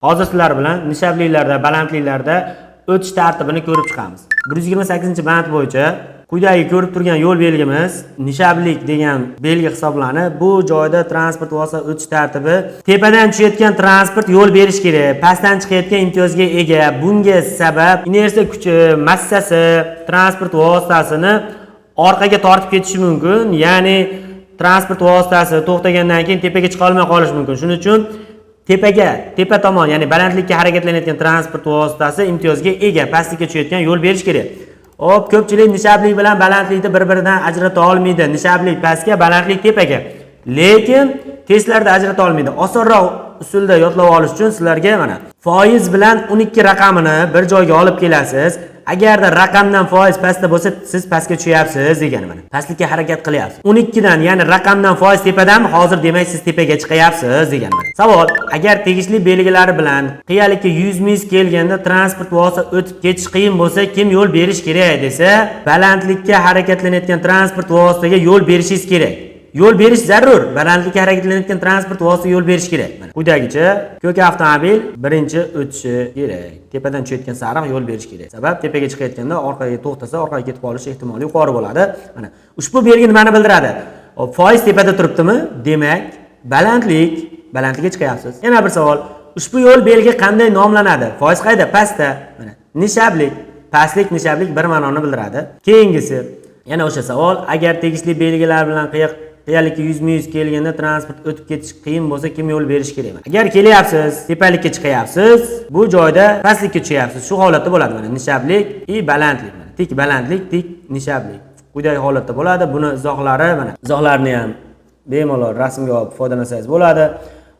Hozir sizlar bilan nishabliklarda, balandliklarda o'tish tartibini ko'rib chiqamiz. 128-band bo'yicha quyidagi ko'rib turgan yo'l belgimiz nishablik degan belgi hisoblanib, bu joyda transport vosita o'tish tartibi tepadan tushayotgan transport yo'l berish kerak. Pastdan chiqayotgan imtiyozga ega. Bunga sabab inersiya kuchi, massasi transport vositasini orqaga tortib ketishi mumkin. Ya'ni transport vositasi to'xtagandan keyin tepaga chiqa olmay qolishi mumkin. Shuning uchun tepa tomon, ya'ni balandlikka harakatlanayotgan transport vositasi imtiyozga ega, pastlikka tushayotgan yo'l berish kerak. Hop, ko'pchilik nishablik bilan balandlikni bir-biridan ajrata olmaydi. Nishablik pastga, balandlik tepaga. Lekin testlarda ajrata olmaydi. Osonroq usulda yodlab olish uchun sizlarga mana foiz bilan 12 raqamini bir joyga olib kelasiz. Agarda raqamdan foiz pastda bo'lsa, siz pastga tushyapsiz degani mana. Pastlikka harakat qilyapsiz. 12 dan, ya'ni raqamdan foiz tepadanmi? Hozir demak siz tepaga chiqyapsiz degani mana. Savol: agar tegishli belgilari bilan qiyalikka 100 mil kelganda transport vosita o'tib ketish qiyin bo'lsa, kim yo'l berish kerak desa, balandlikka harakatlanayotgan transport vositaga yo'l berishingiz kerak. Yo'l berish zarur. Balandlikka harakatlanayotgan transport vositaga yo'l berish kerak. Mana quyidagicha ko'k avtomobil birinchi o'tishi kerak. Tepadan tushayotgan sariq yo'l berish kerak. Sabab tepaga chiqayotganda orqaga to'xtasa, orqaga ketib qolish ehtimoli yuqori bo'ladi. Mana ushbu belgi nimani bildiradi? Foiz tepada turibdimi? Demak, balandlikka chiqyapsiz. Yana bir savol. Ushbu yo'l belgi qanday nomlanadi? Foiz qayda? Pastda. Mana nishablik, pastlik, nishablik bir ma'noni bildiradi. Keyingisi yana o'sha savol. Agar tegishli belgilar bilan qiyalikka 100 mil kelganda transport o'tib ketish qiyin bo'lsa, kim yo'l berish kerak? Agar kelyapsiz, tepalikka chiqyapsiz, bu joyda pastlikka tushyapsiz. Shu holatda bo'ladi mana nishablik va balandlik. Mana tik balandlik, tik nishablik. Quyidagi holatda bo'ladi. Buni izohlari mana. Izohlarni ham bemalol rasmga olib foydalansangiz bo'ladi.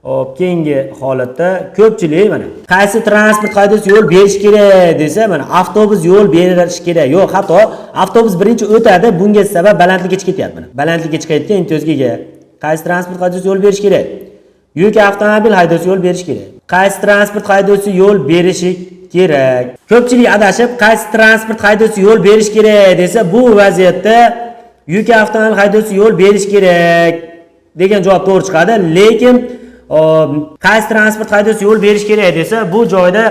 Hop, keyingi holatda ko'pchilik mana qaysi transport haydovchi yo'l berish kerak desa, mana avtobus yo'l berish kerak. Yo'q, hatto avtobus birinchi o'tadi, bunga sabab balandlikka chiqib ketyapti mana. Balandlikka chiqayotgan imtiyozga ega. Qaysi transport haydovchi yo'l berish kerak? Yuk avtomobil haydovchi yo'l berish kerak. Qaysi transport haydovchi yo'l berishi kerak? Ko'pchilik adashib, qaysi transport haydovchi yo'l berish kerak desa, bu vaziyatda yuk avtomobil haydovchi yo'l berish kerak degan javob to'g'ri chiqadi. Lekin qaysi transport haydovchi yo'l berish kerak desa, bu joyda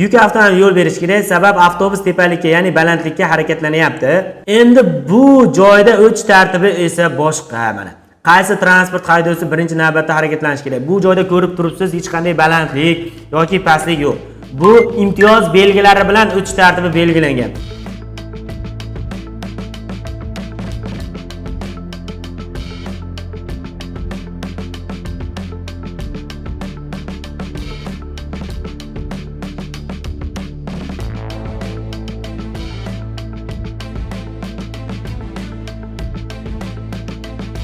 yuk avtomobil yo'l berish kerak, sabab avtobus tepalikka, ya'ni balandlikka harakatlanyapti. Endi bu joyda o'tish tartibi esa boshqa mana. Qaysi transport haydovchi birinchi navbatda harakatlanish kerak? Bu joyda ko'rib turibsiz, hech qanday balandlik yoki pastlik yo'q. Bu imtiyoz belgilari bilan o'tish tartibi belgilangan.